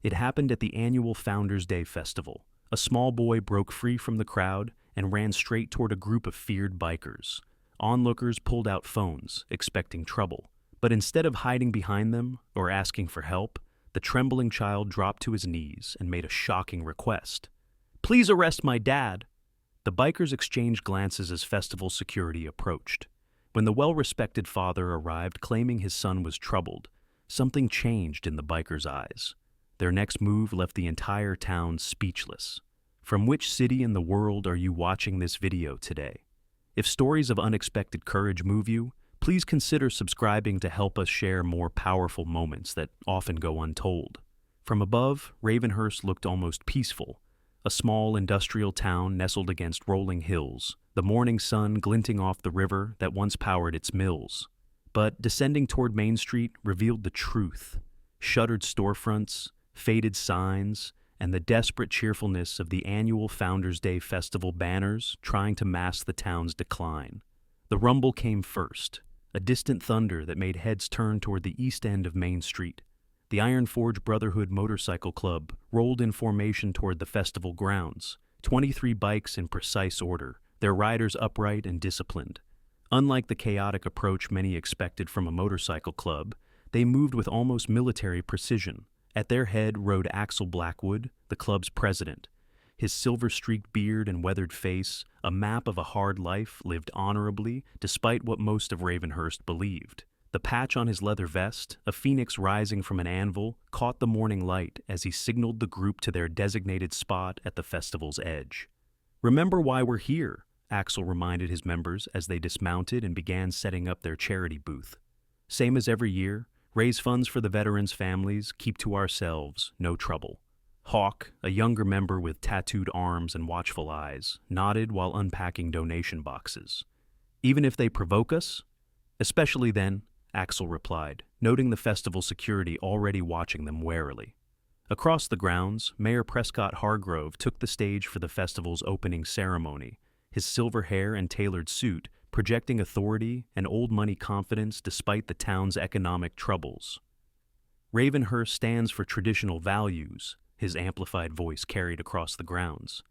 It happened at the annual Founders Day festival. A small boy broke free from the crowd and ran straight toward a group of feared bikers. Onlookers pulled out phones, expecting trouble. But instead of hiding behind them or asking for help, the trembling child dropped to his knees and made a shocking request. "Please arrest my dad." The bikers exchanged glances as festival security approached. When the well-respected father arrived claiming his son was troubled, something changed in the bikers' eyes. Their next move left the entire town speechless. From which city in the world are you watching this video today? If stories of unexpected courage move you, please consider subscribing to help us share more powerful moments that often go untold. From above, Ravenhurst looked almost peaceful, a small industrial town nestled against rolling hills, the morning sun glinting off the river that once powered its mills. But descending toward Main Street revealed the truth: shuttered storefronts, faded signs, and the desperate cheerfulness of the annual Founders Day festival banners trying to mask the town's decline. The rumble came first, a distant thunder that made heads turn toward the east end of Main Street. The Iron Forge Brotherhood Motorcycle Club rolled in formation toward the festival grounds, 23 bikes in precise order, their riders upright and disciplined. Unlike the chaotic approach many expected from a motorcycle club, they moved with almost military precision. At their head rode Axel Blackwood, the club's president. His silver-streaked beard and weathered face, a map of a hard life lived honorably despite what most of Ravenhurst believed. The patch on his leather vest, a phoenix rising from an anvil, caught the morning light as he signaled the group to their designated spot at the festival's edge. "Remember why we're here," Axel reminded his members as they dismounted and began setting up their charity booth. "Same as every year, raise funds for the veterans' families, keep to ourselves, no trouble." Hawk, a younger member with tattooed arms and watchful eyes, nodded while unpacking donation boxes. "Even if they provoke us?" "Especially then," Axel replied, noting the festival security already watching them warily. Across the grounds, Mayor Prescott Hargrove took the stage for the festival's opening ceremony, his silver hair and tailored suit projecting authority and old-money confidence despite the town's economic troubles. "Ravenhurst stands for traditional values," his amplified voice carried across the grounds.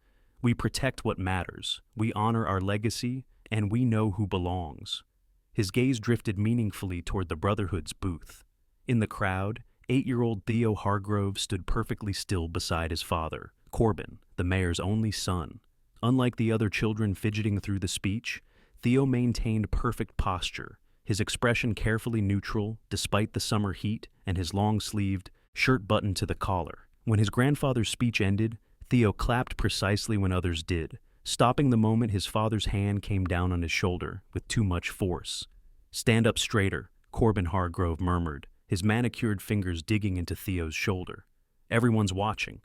"We protect what matters, we honor our legacy, and we know who belongs." His gaze drifted meaningfully toward the Brotherhood's booth. In the crowd, 8-year-old Theo Hargrove stood perfectly still beside his father, Corbin, the mayor's only son. Unlike the other children fidgeting through the speech, Theo maintained perfect posture, his expression carefully neutral despite the summer heat and his long-sleeved shirt buttoned to the collar. When his grandfather's speech ended, Theo clapped precisely when others did, stopping the moment his father's hand came down on his shoulder with too much force. "Stand up straighter," Corbin Hargrove murmured, his manicured fingers digging into Theo's shoulder. "Everyone's watching."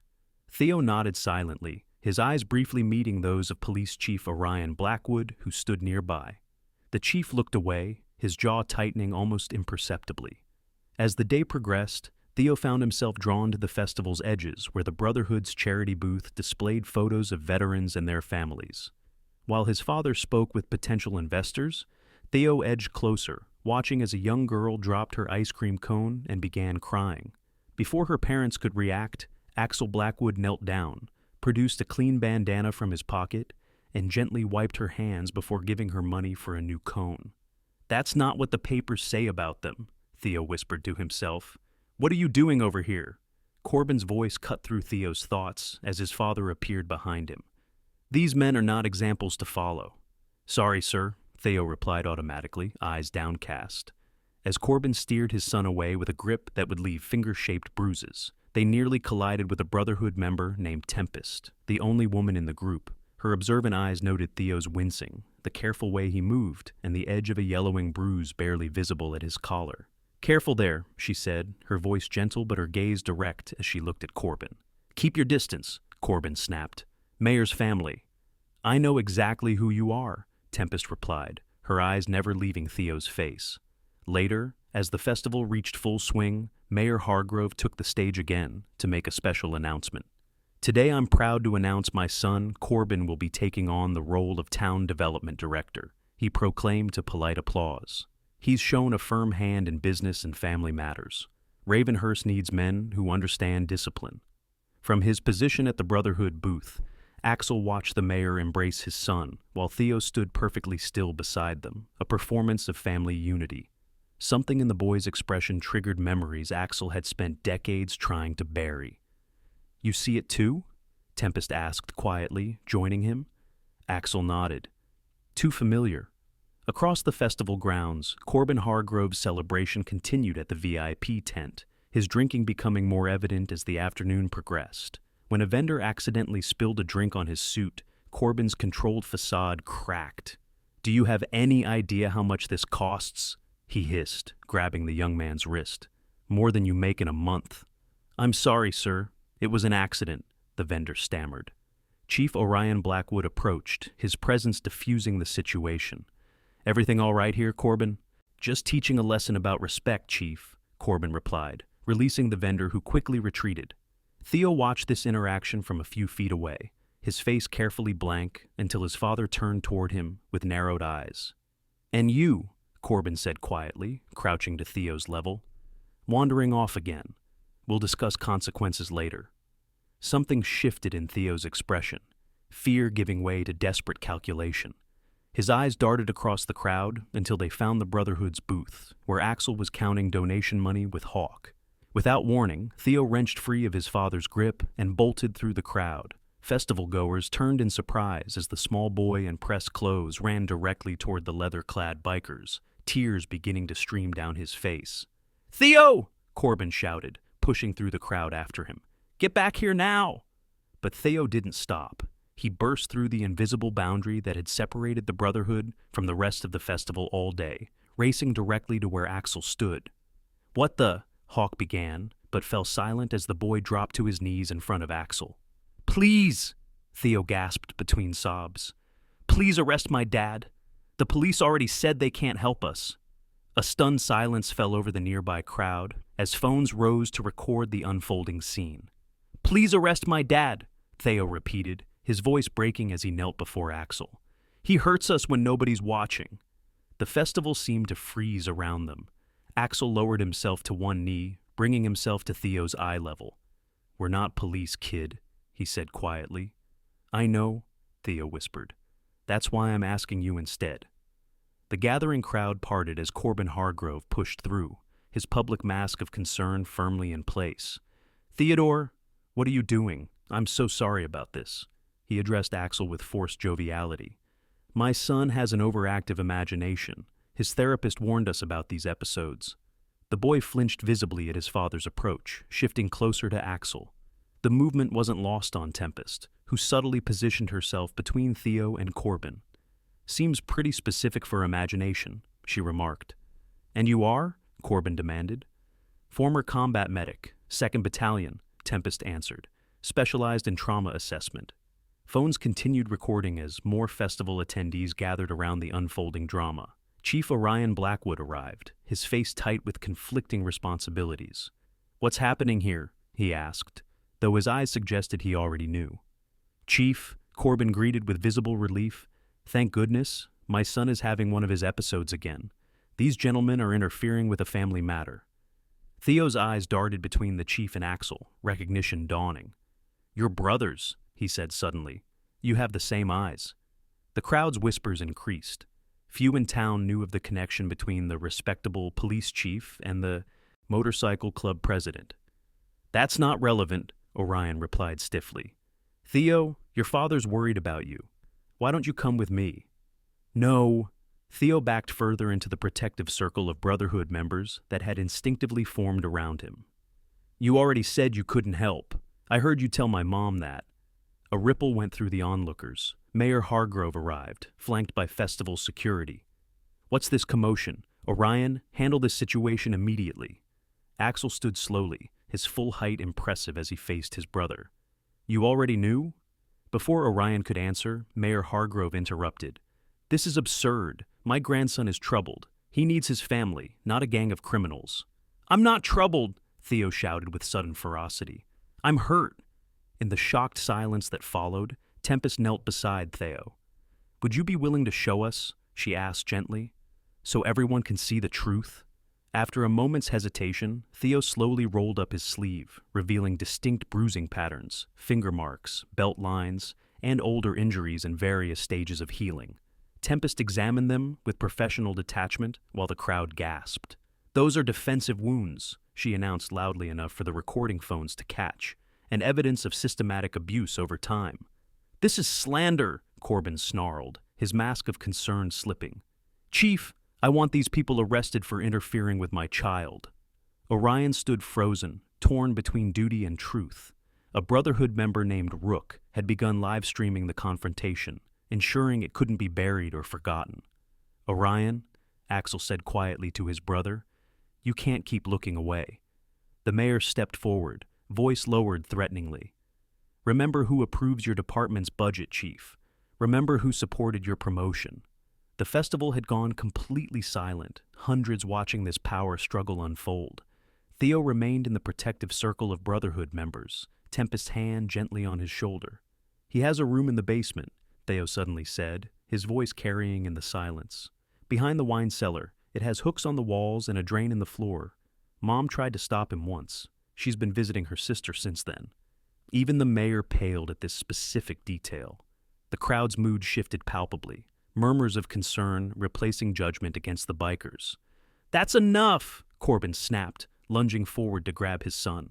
Theo nodded silently, his eyes briefly meeting those of Police Chief Orion Blackwood, who stood nearby. The chief looked away, his jaw tightening almost imperceptibly. As the day progressed, Theo found himself drawn to the festival's edges where the Brotherhood's charity booth displayed photos of veterans and their families. While his father spoke with potential investors, Theo edged closer, watching as a young girl dropped her ice cream cone and began crying. Before her parents could react, Axel Blackwood knelt down, produced a clean bandana from his pocket, and gently wiped her hands before giving her money for a new cone. "That's not what the papers say about them," Theo whispered to himself. "What are you doing over here?" Corbin's voice cut through Theo's thoughts as his father appeared behind him. "These men are not examples to follow." "Sorry, sir," Theo replied automatically, eyes downcast. As Corbin steered his son away with a grip that would leave finger-shaped bruises, they nearly collided with a Brotherhood member named Tempest, the only woman in the group. Her observant eyes noted Theo's wincing, the careful way he moved, and the edge of a yellowing bruise barely visible at his collar. "Careful there," she said, her voice gentle but her gaze direct as she looked at Corbin. "Keep your distance," Corbin snapped. "Mayor's family." "I know exactly who you are," Tempest replied, her eyes never leaving Theo's face. Later, as the festival reached full swing, Mayor Hargrove took the stage again to make a special announcement. "Today I'm proud to announce my son, Corbin, will be taking on the role of Town Development Director," he proclaimed to polite applause. "He's shown a firm hand in business and family matters. Ravenhurst needs men who understand discipline. From his position at the Brotherhood booth, Axel watched the mayor embrace his son, while Theo stood perfectly still beside them, a performance of family unity. Something in the boy's expression triggered memories Axel had spent decades trying to bury. "You see it too?" Tempest asked quietly, joining him. Axel nodded. "Too familiar." Across the festival grounds, Corbin Hargrove's celebration continued at the VIP tent, his drinking becoming more evident as the afternoon progressed. When a vendor accidentally spilled a drink on his suit, Corbin's controlled facade cracked. "Do you have any idea how much this costs?" he hissed, grabbing the young man's wrist. "More than you make in a month." "I'm sorry, sir. It was an accident," the vendor stammered. Chief Orion Blackwood approached, his presence diffusing the situation. "Everything all right here, Corbin?" "Just teaching a lesson about respect, Chief," Corbin replied, releasing the vendor who quickly retreated. Theo watched this interaction from a few feet away, his face carefully blank until his father turned toward him with narrowed eyes. "And you," Corbin said quietly, crouching to Theo's level. "Wandering off again. We'll discuss consequences later." Something shifted in Theo's expression, fear giving way to desperate calculation. His eyes darted across the crowd until they found the Brotherhood's booth, where Axel was counting donation money with Hawk. Without warning, Theo wrenched free of his father's grip and bolted through the crowd. Festival-goers turned in surprise as the small boy in pressed clothes ran directly toward the leather-clad bikers, tears beginning to stream down his face. "Theo!" Corbin shouted, pushing through the crowd after him. "Get back here now!" But Theo didn't stop. He burst through the invisible boundary that had separated the Brotherhood from the rest of the festival all day, racing directly to where Axel stood. "What the?" Hawk began, but fell silent as the boy dropped to his knees in front of Axel. "Please!" Theo gasped between sobs. "Please arrest my dad. The police already said they can't help us." A stunned silence fell over the nearby crowd as phones rose to record the unfolding scene. "Please arrest my dad," Theo repeated, his voice breaking as he knelt before Axel. "He hurts us when nobody's watching." The festival seemed to freeze around them. Axel lowered himself to one knee, bringing himself to Theo's eye level. "We're not police, kid," he said quietly. "I know," Theo whispered. "That's why I'm asking you instead." The gathering crowd parted as Corbin Hargrove pushed through, his public mask of concern firmly in place. "Theodore, what are you doing? I'm so sorry about this." He addressed Axel with forced joviality. "My son has an overactive imagination. His therapist warned us about these episodes." The boy flinched visibly at his father's approach, shifting closer to Axel. The movement wasn't lost on Tempest, who subtly positioned herself between Theo and Corbin. "Seems pretty specific for imagination," she remarked. "And you are?" Corbin demanded. "Former combat medic, 2nd Battalion," Tempest answered, "specialized in trauma assessment." Phones continued recording as more festival attendees gathered around the unfolding drama. Chief Orion Blackwood arrived, his face tight with conflicting responsibilities. "What's happening here?" he asked, though his eyes suggested he already knew. "Chief," Corbin greeted with visible relief, "thank goodness, my son is having one of his episodes again. These gentlemen are interfering with a family matter." Theo's eyes darted between the chief and Axel, recognition dawning. "You're brothers," he said suddenly. "You have the same eyes." The crowd's whispers increased. Few in town knew of the connection between the respectable police chief and the motorcycle club president. "That's not relevant," Orion replied stiffly. "Theo, your father's worried about you. Why don't you come with me?" "No." Theo backed further into the protective circle of Brotherhood members that had instinctively formed around him. "You already said you couldn't help. I heard you tell my mom that." A ripple went through the onlookers. Mayor Hargrove arrived, flanked by festival security. "What's this commotion? Orion, handle this situation immediately." Axel stood slowly, his full height impressive as he faced his brother. "You already knew?" Before Orion could answer, Mayor Hargrove interrupted. "This is absurd. My grandson is troubled. He needs his family, not a gang of criminals." "I'm not troubled," Theo shouted with sudden ferocity. "I'm hurt." In the shocked silence that followed, Tempest knelt beside Theo. "Would you be willing to show us?" she asked gently. "So everyone can see the truth?" After a moment's hesitation, Theo slowly rolled up his sleeve, revealing distinct bruising patterns, finger marks, belt lines, and older injuries in various stages of healing. Tempest examined them with professional detachment while the crowd gasped. "Those are defensive wounds," she announced loudly enough for the recording phones to catch, and evidence of systematic abuse over time. "This is slander," Corbin snarled, his mask of concern slipping. "Chief, I want these people arrested for interfering with my child." Orion stood frozen, torn between duty and truth. A Brotherhood member named Rook had begun live streaming the confrontation, ensuring it couldn't be buried or forgotten. "Orion," Axel said quietly to his brother, "you can't keep looking away." The mayor stepped forward, voice lowered threateningly. "Remember who approves your department's budget, Chief. Remember who supported your promotion." The festival had gone completely silent, hundreds watching this power struggle unfold. Theo remained in the protective circle of Brotherhood members, Tempest's hand gently on his shoulder. "He has a room in the basement," Theo suddenly said, his voice carrying in the silence. "Behind the wine cellar, it has hooks on the walls and a drain in the floor. Mom tried to stop him once. She's been visiting her sister since then." Even the mayor paled at this specific detail. The crowd's mood shifted palpably, murmurs of concern replacing judgment against the bikers. "That's enough!" Corbin snapped, lunging forward to grab his son.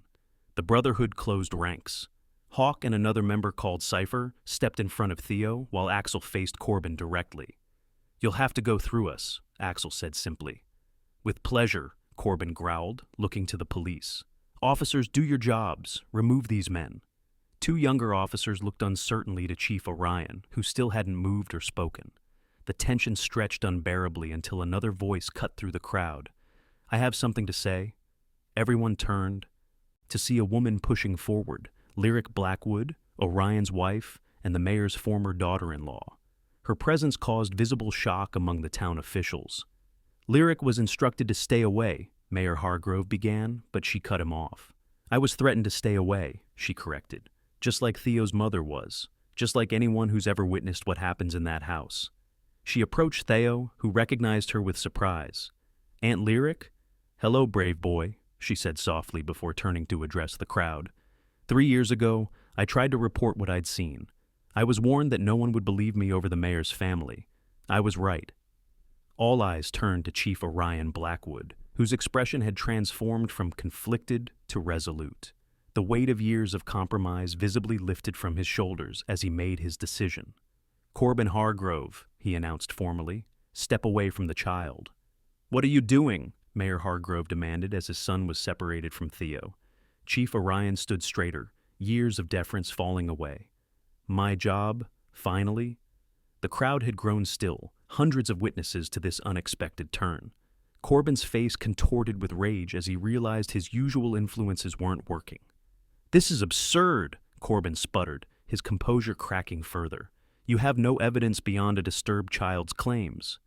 The Brotherhood closed ranks. Hawk and another member called Cypher stepped in front of Theo while Axel faced Corbin directly. "You'll have to go through us," Axel said simply. "With pleasure," Corbin growled, looking to the police. "Officers, do your jobs. Remove these men." Two younger officers looked uncertainly to Chief Orion, who still hadn't moved or spoken. The tension stretched unbearably until another voice cut through the crowd. "I have something to say." Everyone turned to see a woman pushing forward, Lyric Blackwood, Orion's wife, and the mayor's former daughter-in-law. Her presence caused visible shock among the town officials. "Lyric was instructed to stay away," Mayor Hargrove began, but she cut him off. "I was threatened to stay away," she corrected, "just like Theo's mother was, just like anyone who's ever witnessed what happens in that house." She approached Theo, who recognized her with surprise. "Aunt Lyric?" "Hello, brave boy," she said softly before turning to address the crowd. 3 years ago, I tried to report what I'd seen. I was warned that no one would believe me over the mayor's family. I was right." All eyes turned to Chief Orion Blackwood, whose expression had transformed from conflicted to resolute. The weight of years of compromise visibly lifted from his shoulders as he made his decision. "Corbin Hargrove," he announced formally, "step away from the child." "What are you doing?" Mayor Hargrove demanded as his son was separated from Theo. Chief Orion stood straighter, years of deference falling away. "My job, finally?" The crowd had grown still, hundreds of witnesses to this unexpected turn. Corbin's face contorted with rage as he realized his usual influences weren't working. "This is absurd," Corbin sputtered, his composure cracking further. "You have no evidence beyond a disturbed child's claims."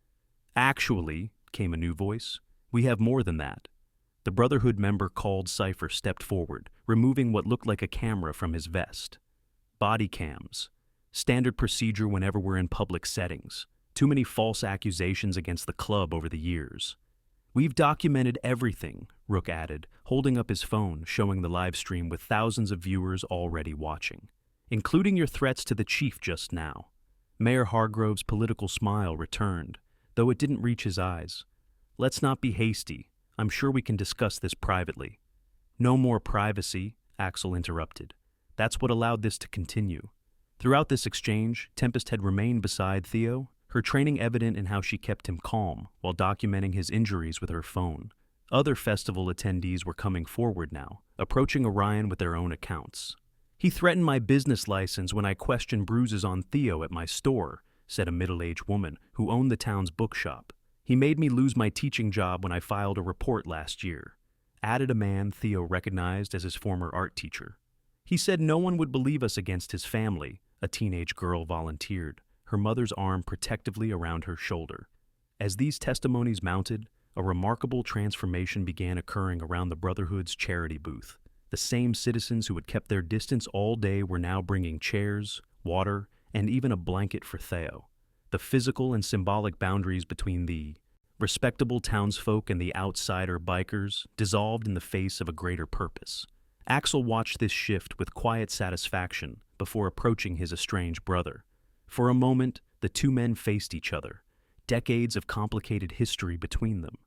"Actually," came a new voice, "we have more than that." The Brotherhood member called Cypher stepped forward, removing what looked like a camera from his vest. "Body cams. Standard procedure whenever we're in public settings. Too many false accusations against the club over the years." "We've documented everything," Rook added, holding up his phone, showing the live stream with thousands of viewers already watching. "Including your threats to the chief just now." Mayor Hargrove's political smile returned, though it didn't reach his eyes. "Let's not be hasty. I'm sure we can discuss this privately." "No more privacy," Axel interrupted. "That's what allowed this to continue." Throughout this exchange, Tempest had remained beside Theo, her training evident in how she kept him calm while documenting his injuries with her phone. Other festival attendees were coming forward now, approaching Orion with their own accounts. "He threatened my business license when I questioned bruises on Theo at my store," said a middle-aged woman who owned the town's bookshop. "He made me lose my teaching job when I filed a report last year," added a man Theo recognized as his former art teacher. "He said no one would believe us against his family," a teenage girl volunteered, her mother's arm protectively around her shoulder. As these testimonies mounted, a remarkable transformation began occurring around the Brotherhood's charity booth. The same citizens who had kept their distance all day were now bringing chairs, water, and even a blanket for Theo. The physical and symbolic boundaries between the Respectable townsfolk and the outsider bikers dissolved in the face of a greater purpose. Axel watched this shift with quiet satisfaction before approaching his estranged brother. For a moment, the two men faced each other, decades of complicated history between them.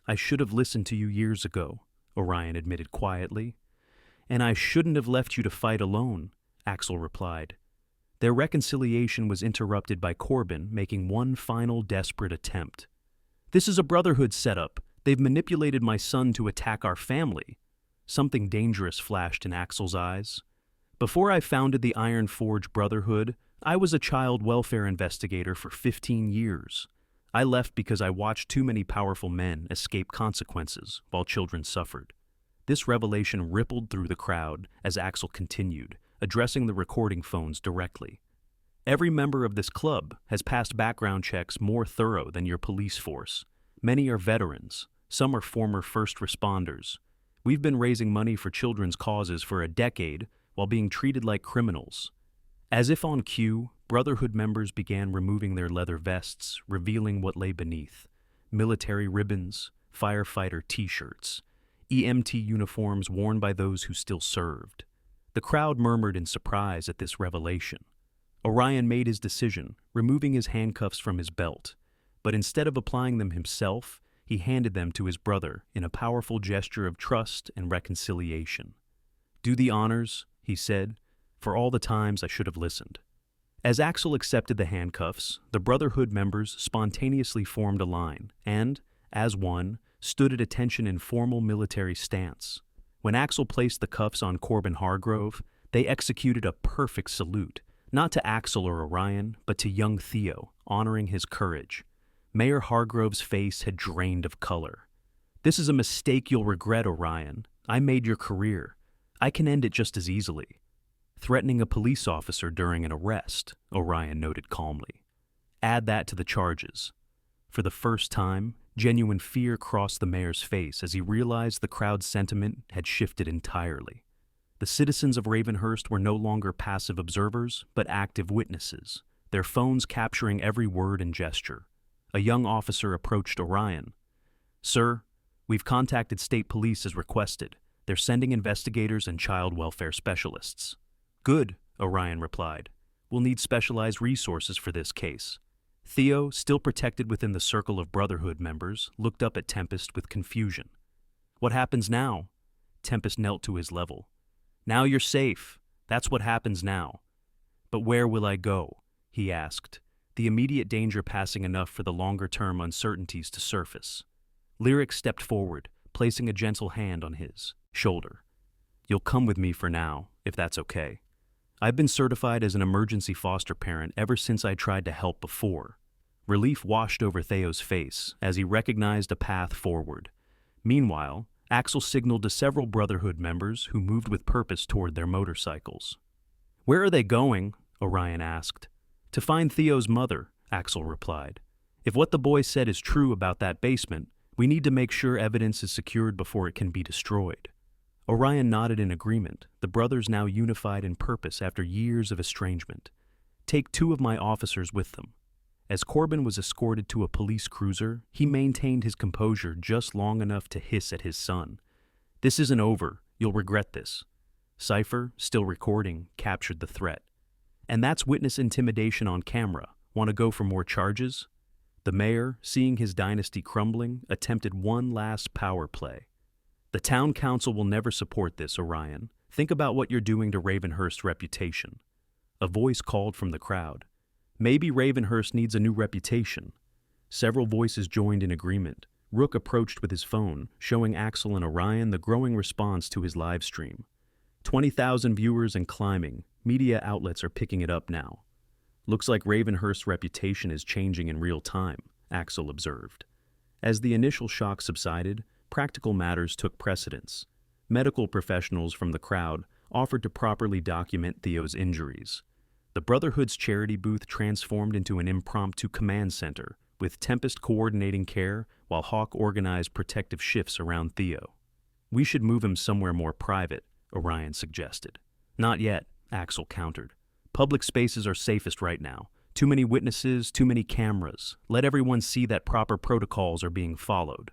"I should have listened to you years ago," Orion admitted quietly. "And I shouldn't have left you to fight alone," Axel replied. Their reconciliation was interrupted by Corbin making one final desperate attempt. "This is a brotherhood setup. They've manipulated my son to attack our family." Something dangerous flashed in Axel's eyes. "Before I founded the Iron Forge Brotherhood, I was a child welfare investigator for 15 years. I left because I watched too many powerful men escape consequences while children suffered." This revelation rippled through the crowd as Axel continued, addressing the recording phones directly. "Every member of this club has passed background checks more thorough than your police force. Many are veterans. Some are former first responders. We've been raising money for children's causes for a decade while being treated like criminals." As if on cue, Brotherhood members began removing their leather vests, revealing what lay beneath: military ribbons, firefighter t-shirts, EMT uniforms worn by those who still served. The crowd murmured in surprise at this revelation. Orion made his decision, removing his handcuffs from his belt, but instead of applying them himself, he handed them to his brother in a powerful gesture of trust and reconciliation. "Do the honors," he said, "for all the times I should have listened." As Axel accepted the handcuffs, the Brotherhood members spontaneously formed a line and, as one, stood at attention in formal military stance. When Axel placed the cuffs on Corbin Hargrove, they executed a perfect salute, not to Axel or Orion, but to young Theo, honoring his courage. Mayor Hargrove's face had drained of color. "This is a mistake you'll regret, Orion. I made your career. I can end it just as easily." "Threatening a police officer during an arrest," Orion noted calmly. "Add that to the charges." For the first time, genuine fear crossed the mayor's face as he realized the crowd's sentiment had shifted entirely. The citizens of Ravenhurst were no longer passive observers, but active witnesses, their phones capturing every word and gesture. A young officer approached Orion. "Sir, we've contacted state police as requested. They're sending investigators and child welfare specialists." "Good," Orion replied. "We'll need specialized resources for this case." Theo, still protected within the circle of Brotherhood members, looked up at Tempest with confusion. "What happens now?" Tempest knelt to his level. "Now you're safe. That's what happens now." "But where will I go?" he asked, the immediate danger passing enough for the longer-term uncertainties to surface. Lyric stepped forward, placing a gentle hand on his shoulder. "You'll come with me for now, if that's okay. I've been certified as an emergency foster parent ever since I tried to help before." Relief washed over Theo's face as he recognized a path forward. Meanwhile, Axel signaled to several Brotherhood members who moved with purpose toward their motorcycles. "Where are they going?" Orion asked. "To find Theo's mother," Axel replied. "If what the boy said is true about that basement, we need to make sure evidence is secured before it can be destroyed." Orion nodded in agreement, the brothers now unified in purpose after years of estrangement. "Take 2 of my officers with them." As Corbin was escorted to a police cruiser, he maintained his composure just long enough to hiss at his son. "This isn't over. You'll regret this." Cypher, still recording, captured the threat. "And that's witness intimidation on camera. Want to go for more charges?" The mayor, seeing his dynasty crumbling, attempted one last power play. "The town council will never support this, Orion. Think about what you're doing to Ravenhurst's reputation." A voice called from the crowd. "Maybe Ravenhurst needs a new reputation." Several voices joined in agreement. Rook approached with his phone, showing Axel and Orion the growing response to his live stream. 20,000 viewers and climbing. Media outlets are picking it up now. "Looks like Ravenhurst's reputation is changing in real time," Axel observed. As the initial shock subsided, practical matters took precedence. Medical professionals from the crowd offered to properly document Theo's injuries. The Brotherhood's charity booth transformed into an impromptu command center, with Tempest coordinating care while Hawk organized protective shifts around Theo. "We should move him somewhere more private," Orion suggested. "Not yet," Axel countered. "Public spaces are safest right now. Too many witnesses, too many cameras. Let everyone see that proper protocols are being followed.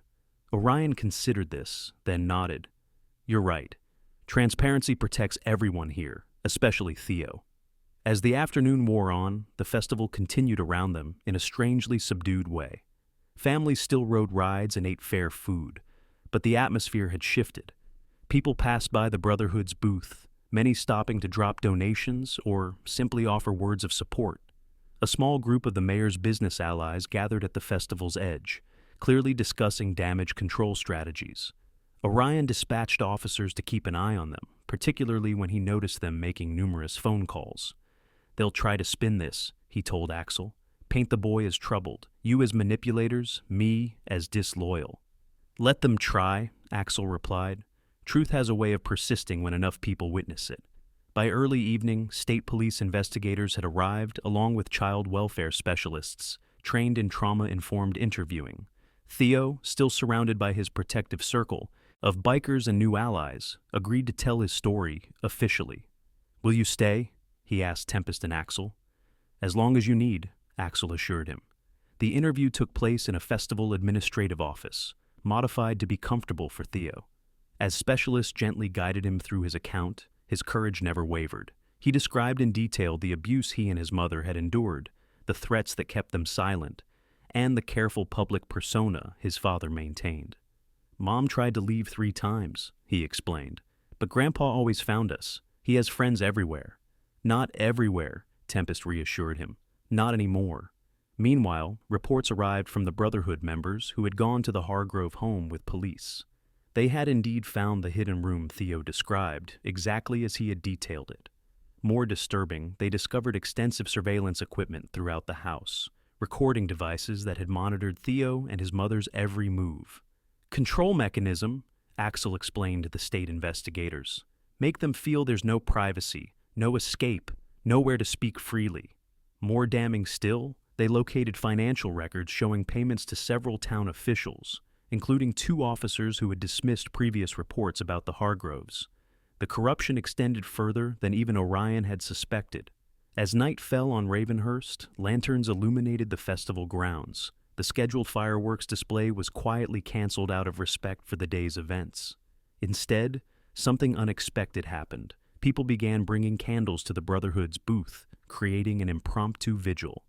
Orion considered this, then nodded. You're right. Transparency protects everyone here, especially Theo. As the afternoon wore on, the festival continued around them in a strangely subdued way. Families still rode rides and ate fair food, but the atmosphere had shifted. People passed by the Brotherhood's booth, many stopping to drop donations or simply offer words of support. A small group of the mayor's business allies gathered at the festival's edge, clearly discussing damage control strategies. Orion dispatched officers to keep an eye on them, particularly when he noticed them making numerous phone calls. They'll try to spin this, he told Axel. Paint the boy as troubled, you as manipulators, me as disloyal. Let them try, Axel replied. Truth has a way of persisting when enough people witness it. By early evening, state police investigators had arrived along with child welfare specialists, trained in trauma-informed interviewing. Theo, still surrounded by his protective circle of bikers and new allies, agreed to tell his story officially. Will you stay? He asked Tempest and Axel. As long as you need, Axel assured him. The interview took place in a festival administrative office, modified to be comfortable for Theo. As specialists gently guided him through his account, his courage never wavered. He described in detail the abuse he and his mother had endured, the threats that kept them silent, and the careful public persona his father maintained. Mom tried to leave 3 times, he explained, but Grandpa always found us. He has friends everywhere. Not everywhere, Tempest reassured him. Not anymore. Meanwhile, reports arrived from the Brotherhood members who had gone to the Hargrove home with police. They had indeed found the hidden room Theo described, exactly as he had detailed it. More disturbing, they discovered extensive surveillance equipment throughout the house, recording devices that had monitored Theo and his mother's every move. Control mechanism, Axel explained to the state investigators. Make them feel there's no privacy, no escape, nowhere to speak freely. More damning still, they located financial records showing payments to several town officials, including 2 officers who had dismissed previous reports about the Hargroves. The corruption extended further than even Orion had suspected. As night fell on Ravenhurst, lanterns illuminated the festival grounds. The scheduled fireworks display was quietly canceled out of respect for the day's events. Instead, something unexpected happened. People began bringing candles to the Brotherhood's booth, creating an impromptu vigil.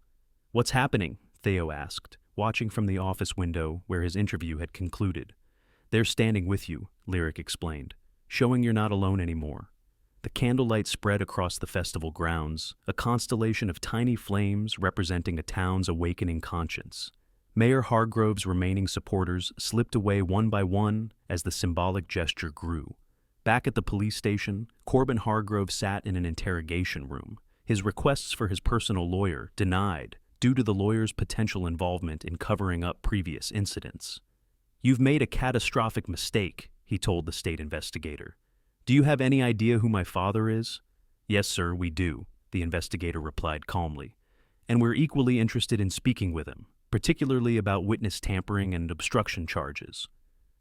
What's happening? Theo asked, watching from the office window where his interview had concluded. They're standing with you, Lyric explained, showing you're not alone anymore. The candlelight spread across the festival grounds, a constellation of tiny flames representing a town's awakening conscience. Mayor Hargrove's remaining supporters slipped away one by one as the symbolic gesture grew. Back at the police station, Corbin Hargrove sat in an interrogation room, his requests for his personal lawyer denied due to the lawyer's potential involvement in covering up previous incidents. You've made a catastrophic mistake, he told the state investigator. Do you have any idea who my father is? Yes, sir, we do, the investigator replied calmly. And we're equally interested in speaking with him, particularly about witness tampering and obstruction charges.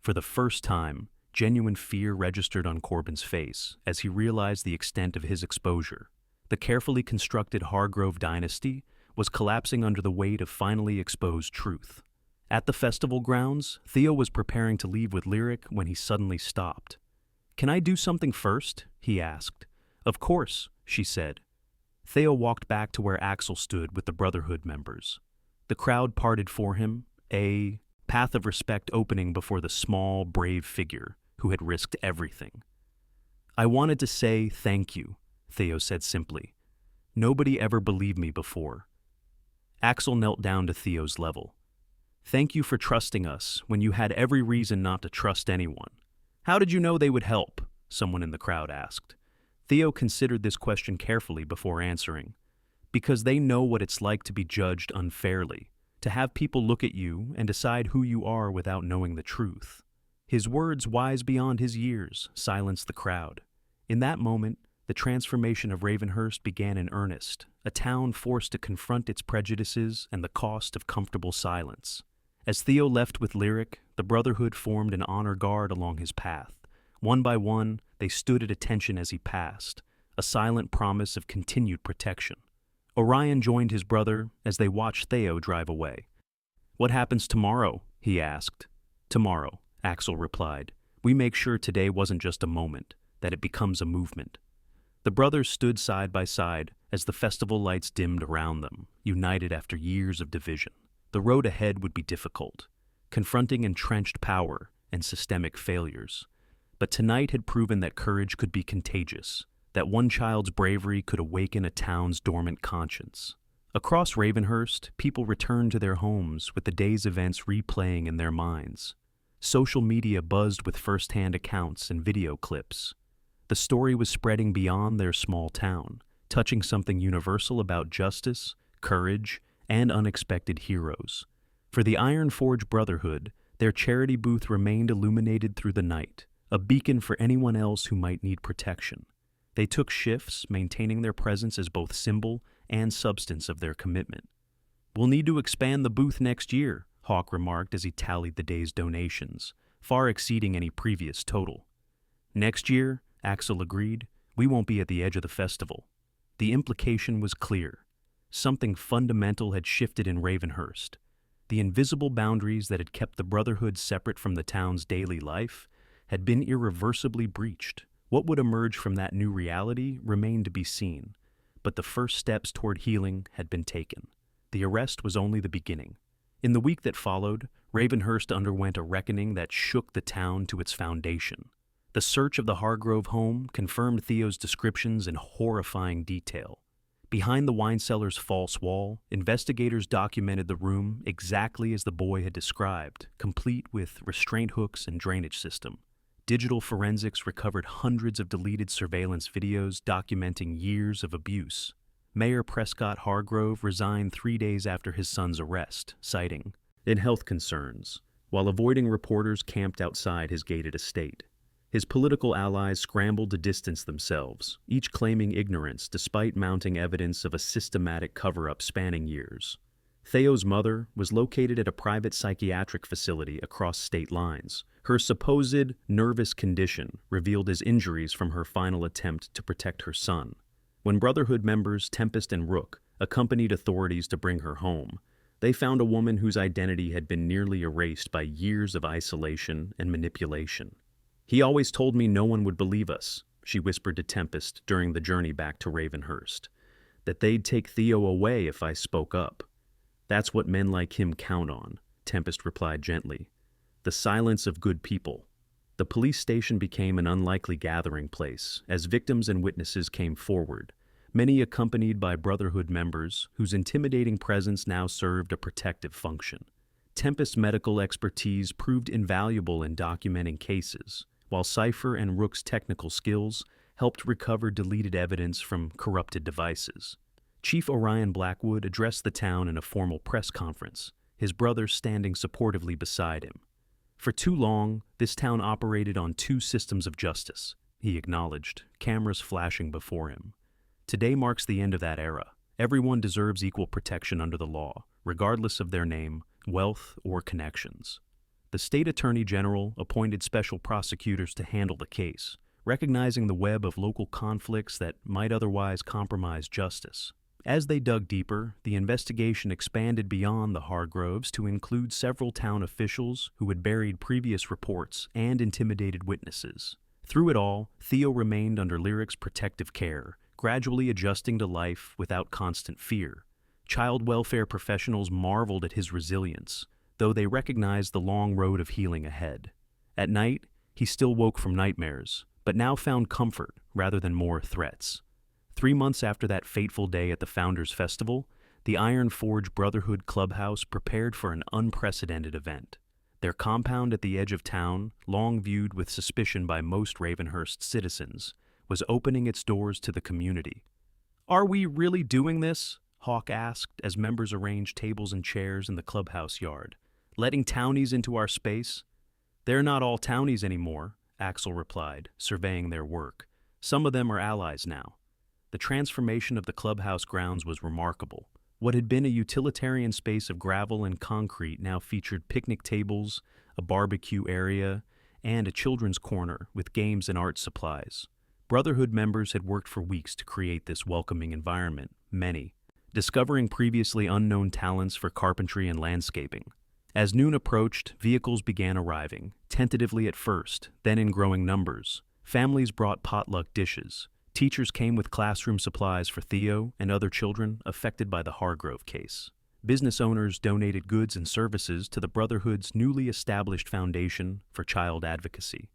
For the first time, genuine fear registered on Corbin's face as he realized the extent of his exposure. The carefully constructed Hargrove dynasty was collapsing under the weight of finally exposed truth. At the festival grounds, Theo was preparing to leave with Lyric when he suddenly stopped. Can I do something first? He asked. Of course, she said. Theo walked back to where Axel stood with the Brotherhood members. The crowd parted for him, a path of respect opening before the small, brave figure who had risked everything. I wanted to say thank you, Theo said simply. Nobody ever believed me before. Axel knelt down to Theo's level. Thank you for trusting us when you had every reason not to trust anyone. How did you know they would help? Someone in the crowd asked. Theo considered this question carefully before answering. Because they know what it's like to be judged unfairly, to have people look at you and decide who you are without knowing the truth. His words, wise beyond his years, silenced the crowd. In that moment, the transformation of Ravenhurst began in earnest, a town forced to confront its prejudices and the cost of comfortable silence. As Theo left with Lyric, the Brotherhood formed an honor guard along his path. One by one, they stood at attention as he passed, a silent promise of continued protection. Orion joined his brother as they watched Theo drive away. "What happens tomorrow?" he asked. "Tomorrow," Axel replied. "We make sure today wasn't just a moment, that it becomes a movement." The brothers stood side by side as the festival lights dimmed around them, united after years of division. The road ahead would be difficult, confronting entrenched power and systemic failures. But tonight had proven that courage could be contagious, that one child's bravery could awaken a town's dormant conscience. Across Ravenhurst, people returned to their homes with the day's events replaying in their minds. Social media buzzed with first-hand accounts and video clips. The story was spreading beyond their small town, touching something universal about justice, courage, and unexpected heroes. For the Iron Forge Brotherhood, their charity booth remained illuminated through the night, a beacon for anyone else who might need protection. They took shifts, maintaining their presence as both symbol and substance of their commitment. "We'll need to expand the booth next year," Hawk remarked as he tallied the day's donations, far exceeding any previous total. "Next year," Axel agreed, "we won't be at the edge of the festival." The implication was clear. Something fundamental had shifted in Ravenhurst. The invisible boundaries that had kept the Brotherhood separate from the town's daily life had been irreversibly breached. What would emerge from that new reality remained to be seen, but the first steps toward healing had been taken. The arrest was only the beginning. In the week that followed, Ravenhurst underwent a reckoning that shook the town to its foundation. The search of the Hargrove home confirmed Theo's descriptions in horrifying detail. Behind the wine cellar's false wall, investigators documented the room exactly as the boy had described, complete with restraint hooks and drainage system. Digital forensics recovered hundreds of deleted surveillance videos documenting years of abuse. Mayor Prescott Hargrove resigned 3 days after his son's arrest, citing health concerns, while avoiding reporters camped outside his gated estate. His political allies scrambled to distance themselves, each claiming ignorance despite mounting evidence of a systematic cover-up spanning years. Theo's mother was located at a private psychiatric facility across state lines. Her supposed nervous condition revealed as injuries from her final attempt to protect her son. When Brotherhood members Tempest and Rook accompanied authorities to bring her home, they found a woman whose identity had been nearly erased by years of isolation and manipulation. "He always told me no one would believe us," she whispered to Tempest during the journey back to Ravenhurst. "That they'd take Theo away if I spoke up. That's what men like him count on," Tempest replied gently. "The silence of good people." The police station became an unlikely gathering place as victims and witnesses came forward, many accompanied by Brotherhood members whose intimidating presence now served a protective function. Tempest's medical expertise proved invaluable in documenting cases, while Cypher and Rook's technical skills helped recover deleted evidence from corrupted devices. Chief Orion Blackwood addressed the town in a formal press conference, his brother standing supportively beside him. "For too long, this town operated on 2 systems of justice," he acknowledged, cameras flashing before him. "Today marks the end of that era. Everyone deserves equal protection under the law, regardless of their name, wealth, or connections." The state attorney general appointed special prosecutors to handle the case, recognizing the web of local conflicts that might otherwise compromise justice. As they dug deeper, the investigation expanded beyond the Hargroves to include several town officials who had buried previous reports and intimidated witnesses. Through it all, Theo remained under Lyric's protective care, gradually adjusting to life without constant fear. Child welfare professionals marveled at his resilience, though they recognized the long road of healing ahead. At night, he still woke from nightmares, but now found comfort rather than more threats. 3 months after that fateful day at the Founders Festival, the Iron Forge Brotherhood Clubhouse prepared for an unprecedented event. Their compound at the edge of town, long viewed with suspicion by most Ravenhurst citizens, was opening its doors to the community. "Are we really doing this?" Hawk asked as members arranged tables and chairs in the clubhouse yard. "Letting townies into our space?" "They're not all townies anymore," Axel replied, surveying their work. "Some of them are allies now." The transformation of the clubhouse grounds was remarkable. What had been a utilitarian space of gravel and concrete now featured picnic tables, a barbecue area, and a children's corner with games and art supplies. Brotherhood members had worked for weeks to create this welcoming environment, many, discovering previously unknown talents for carpentry and landscaping. As noon approached, vehicles began arriving, tentatively at first, then in growing numbers. Families brought potluck dishes. Teachers came with classroom supplies for Theo and other children affected by the Hargrove case. Business owners donated goods and services to the Brotherhood's newly established foundation for child advocacy.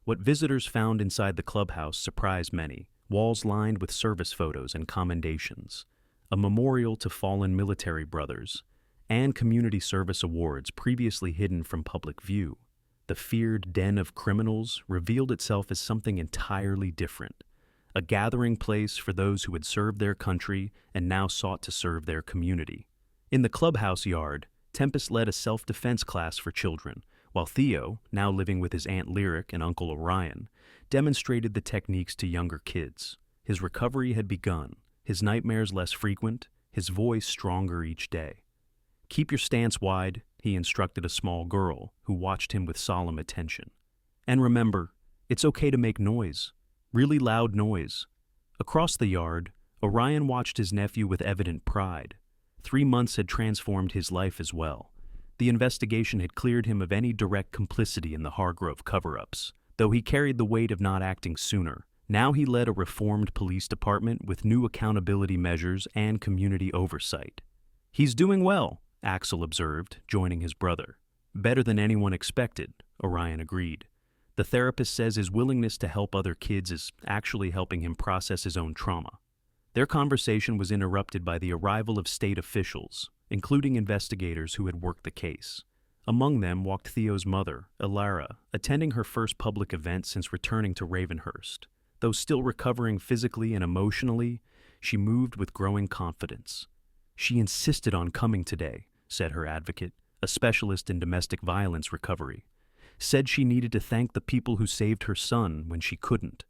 What visitors found inside the clubhouse surprised many: walls lined with service photos and commendations, a memorial to fallen military brothers, and community service awards previously hidden from public view. The feared den of criminals revealed itself as something entirely different, a gathering place for those who had served their country and now sought to serve their community. In the clubhouse yard, Tempest led a self-defense class for children, while Theo, now living with his Aunt Lyric and Uncle Orion, demonstrated the techniques to younger kids. His recovery had begun, his nightmares less frequent, his voice stronger each day. "Keep your stance wide," he instructed a small girl who watched him with solemn attention. "And remember, it's okay to make noise, really loud noise." Across the yard, Orion watched his nephew with evident pride. 3 months had transformed his life as well. The investigation had cleared him of any direct complicity in the Hargrove cover-ups, though he carried the weight of not acting sooner. Now he led a reformed police department with new accountability measures and community oversight. "He's doing well," Axel observed, joining his brother. "Better than anyone expected," Orion agreed. "The therapist says his willingness to help other kids is actually helping him process his own trauma." Their conversation was interrupted by the arrival of state officials, including investigators who had worked the case. Among them walked Theo's mother, Elara, attending her first public event since returning to Ravenhurst. Though still recovering physically and emotionally, she moved with growing confidence. "She insisted on coming today," said her advocate, a specialist in domestic violence recovery. "Said she needed to thank the people who saved her son when she couldn't."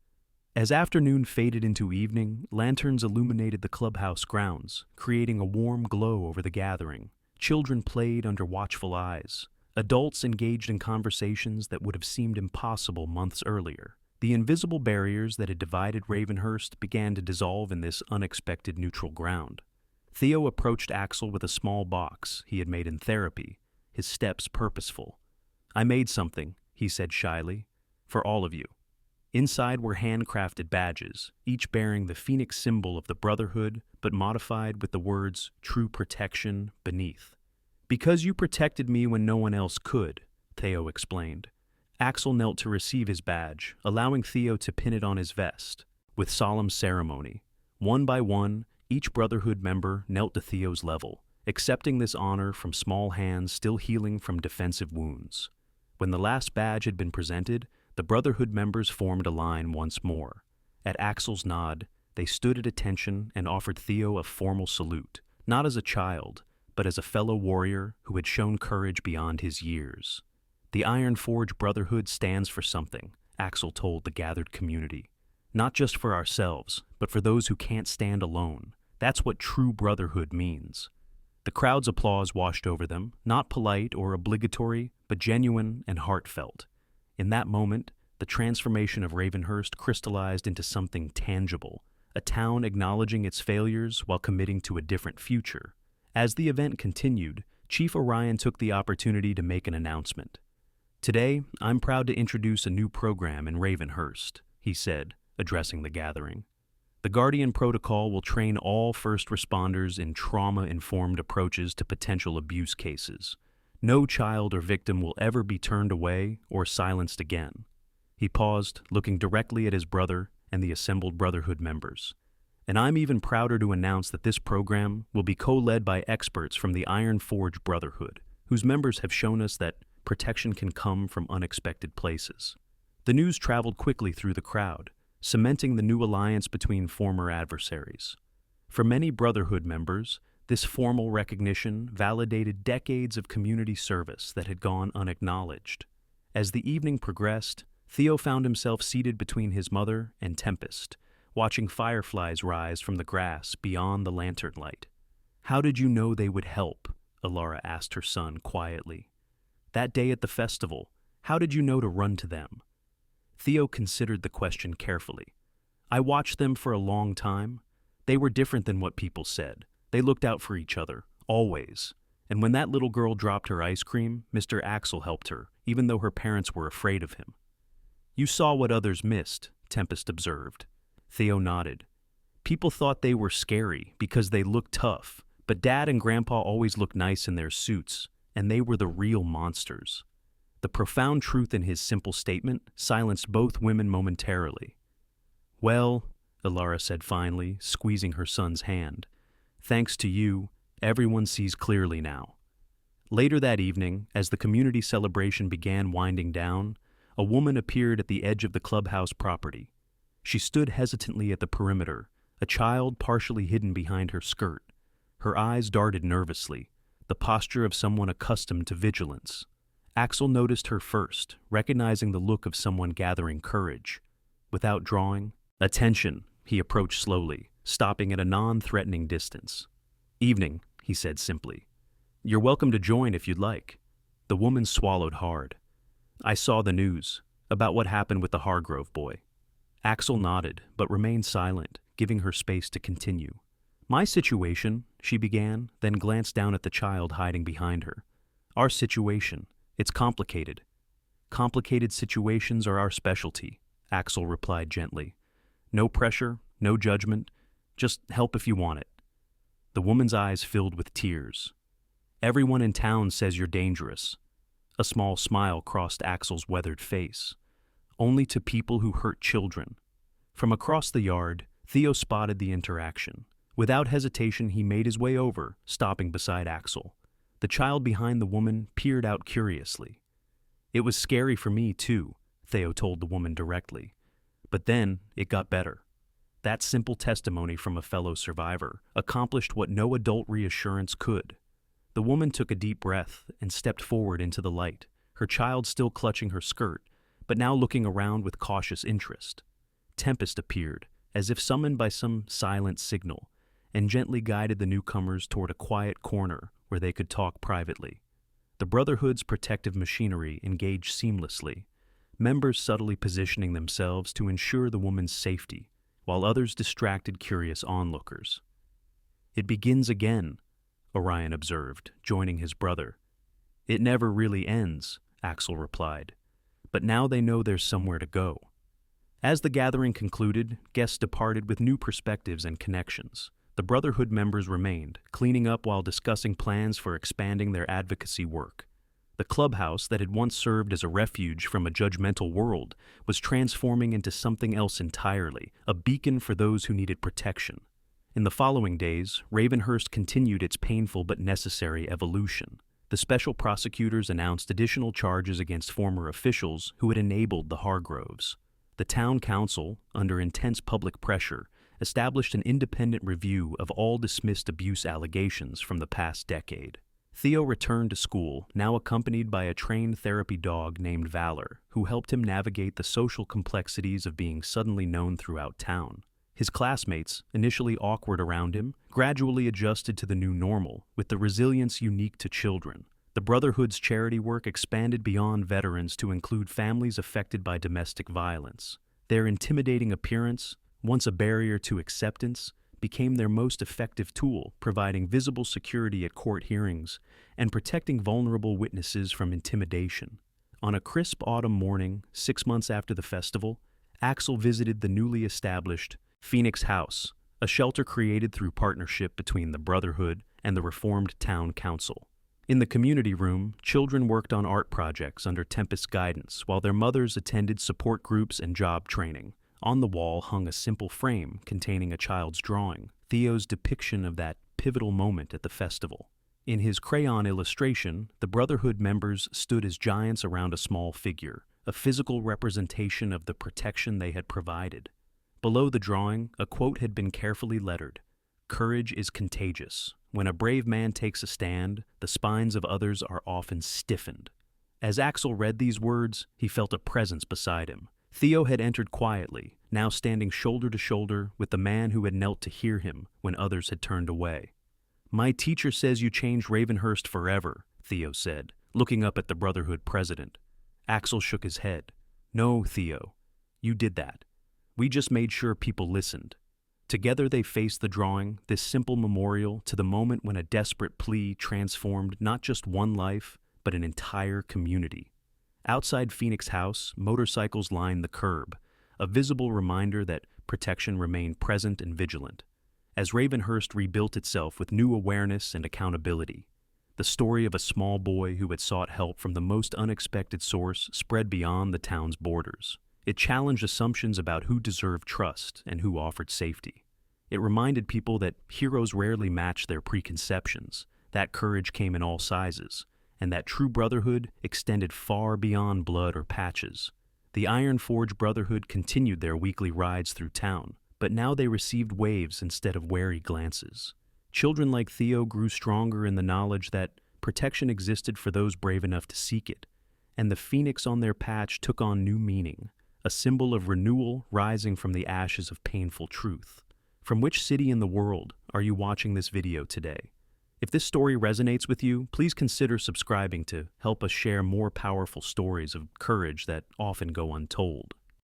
As afternoon faded into evening, lanterns illuminated the clubhouse grounds, creating a warm glow over the gathering. Children played under watchful eyes. Adults engaged in conversations that would have seemed impossible months earlier. The invisible barriers that had divided Ravenhurst began to dissolve in this unexpected neutral ground. Theo approached Axel with a small box he had made in therapy, his steps purposeful. "I made something," he said shyly, "for all of you." Inside were handcrafted badges, each bearing the phoenix symbol of the Brotherhood, but modified with the words "True Protection" beneath. "Because you protected me when no one else could," Theo explained. Axel knelt to receive his badge, allowing Theo to pin it on his vest. With solemn ceremony, one by one, each Brotherhood member knelt to Theo's level, accepting this honor from small hands still healing from defensive wounds. When the last badge had been presented, the Brotherhood members formed a line once more. At Axel's nod, they stood at attention and offered Theo a formal salute, not as a child, but as a fellow warrior who had shown courage beyond his years. "The Iron Forge Brotherhood stands for something," Axel told the gathered community. "Not just for ourselves, but for those who can't stand alone. That's what true brotherhood means." The crowd's applause washed over them, not polite or obligatory, but genuine and heartfelt. In that moment, the transformation of Ravenhurst crystallized into something tangible, a town acknowledging its failures while committing to a different future. As the event continued, Chief Orion took the opportunity to make an announcement. "Today, I'm proud to introduce a new program in Ravenhurst," he said, addressing the gathering. "The Guardian Protocol will train all first responders in trauma-informed approaches to potential abuse cases. No child or victim will ever be turned away or silenced again." He paused, looking directly at his brother and the assembled Brotherhood members. "And I'm even prouder to announce that this program will be co-led by experts from the Iron Forge Brotherhood, whose members have shown us that protection can come from unexpected places." The news traveled quickly through the crowd, cementing the new alliance between former adversaries. For many Brotherhood members, this formal recognition validated decades of community service that had gone unacknowledged. As the evening progressed, Theo found himself seated between his mother and Tempest, watching fireflies rise from the grass beyond the lantern light. "How did you know they would help?" Elara asked her son quietly. "That day at the festival, how did you know to run to them?" Theo considered the question carefully. "I watched them for a long time. They were different than what people said. They looked out for each other, always. And when that little girl dropped her ice cream, Mr. Axel helped her, even though her parents were afraid of him. You saw what others missed, Tempest observed. Theo nodded. People thought they were scary because they looked tough, but Dad and Grandpa always looked nice in their suits, and they were the real monsters. The profound truth in his simple statement silenced both women momentarily. Well, Ilara said finally, squeezing her son's hand, thanks to you, everyone sees clearly now. Later that evening, as the community celebration began winding down, a woman appeared at the edge of the clubhouse property. She stood hesitantly at the perimeter, a child partially hidden behind her skirt. Her eyes darted nervously, the posture of someone accustomed to vigilance. Axel noticed her first, recognizing the look of someone gathering courage. Without drawing attention, he approached slowly, stopping at a non-threatening distance. Evening, he said simply. You're welcome to join if you'd like. The woman swallowed hard. I saw the news, about what happened with the Hargrove boy. Axel nodded, but remained silent, giving her space to continue. My situation, she began, then glanced down at the child hiding behind her. Our situation, it's complicated. Complicated situations are our specialty, Axel replied gently. No pressure, no judgment, just help if you want it. The woman's eyes filled with tears. Everyone in town says you're dangerous. A small smile crossed Axel's weathered face. Only to people who hurt children. From across the yard, Theo spotted the interaction. Without hesitation, he made his way over, stopping beside Axel. The child behind the woman peered out curiously. It was scary for me, too, Theo told the woman directly. But then, it got better. That simple testimony from a fellow survivor accomplished what no adult reassurance could. The woman took a deep breath and stepped forward into the light, her child still clutching her skirt, but now looking around with cautious interest. Tempest appeared, as if summoned by some silent signal, and gently guided the newcomers toward a quiet corner where they could talk privately. The Brotherhood's protective machinery engaged seamlessly, members subtly positioning themselves to ensure the woman's safety, while others distracted curious onlookers. It begins again, Orion observed, joining his brother. It never really ends, Axel replied. But now they know there's somewhere to go. As the gathering concluded, guests departed with new perspectives and connections. The Brotherhood members remained, cleaning up while discussing plans for expanding their advocacy work. The clubhouse that had once served as a refuge from a judgmental world was transforming into something else entirely, a beacon for those who needed protection. In the following days, Ravenhurst continued its painful but necessary evolution. The special prosecutors announced additional charges against former officials who had enabled the Hargroves. The town council, under intense public pressure, established an independent review of all dismissed abuse allegations from the past decade. Theo returned to school, now accompanied by a trained therapy dog named Valor, who helped him navigate the social complexities of being suddenly known throughout town. His classmates, initially awkward around him, gradually adjusted to the new normal, with the resilience unique to children. The Brotherhood's charity work expanded beyond veterans to include families affected by domestic violence. Their intimidating appearance, once a barrier to acceptance, became their most effective tool, providing visible security at court hearings and protecting vulnerable witnesses from intimidation. On a crisp autumn morning, 6 months after the festival, Axel visited the newly established Phoenix House, a shelter created through partnership between the Brotherhood and the Reformed Town Council. In the community room, children worked on art projects under Tempest's guidance, while their mothers attended support groups and job training. On the wall hung a simple frame containing a child's drawing, Theo's depiction of that pivotal moment at the festival. In his crayon illustration, the Brotherhood members stood as giants around a small figure, a physical representation of the protection they had provided. Below the drawing, a quote had been carefully lettered. "Courage is contagious. When a brave man takes a stand, the spines of others are often stiffened." As Axel read these words, he felt a presence beside him. Theo had entered quietly, now standing shoulder to shoulder with the man who had knelt to hear him when others had turned away. "My teacher says you changed Ravenhurst forever," Theo said, looking up at the Brotherhood president. Axel shook his head. "No, Theo, you did that. We just made sure people listened." Together they faced the drawing, this simple memorial to the moment when a desperate plea transformed not just one life, but an entire community. Outside Phoenix House, motorcycles lined the curb, a visible reminder that protection remained present and vigilant. As Ravenhurst rebuilt itself with new awareness and accountability, the story of a small boy who had sought help from the most unexpected source spread beyond the town's borders. It challenged assumptions about who deserved trust and who offered safety. It reminded people that heroes rarely match their preconceptions, that courage came in all sizes, and that true brotherhood extended far beyond blood or patches. The Iron Forge Brotherhood continued their weekly rides through town, but now they received waves instead of wary glances. Children like Theo grew stronger in the knowledge that protection existed for those brave enough to seek it, and the phoenix on their patch took on new meaning, a symbol of renewal rising from the ashes of painful truth. From which city in the world are you watching this video today? If this story resonates with you, please consider subscribing to help us share more powerful stories of courage that often go untold.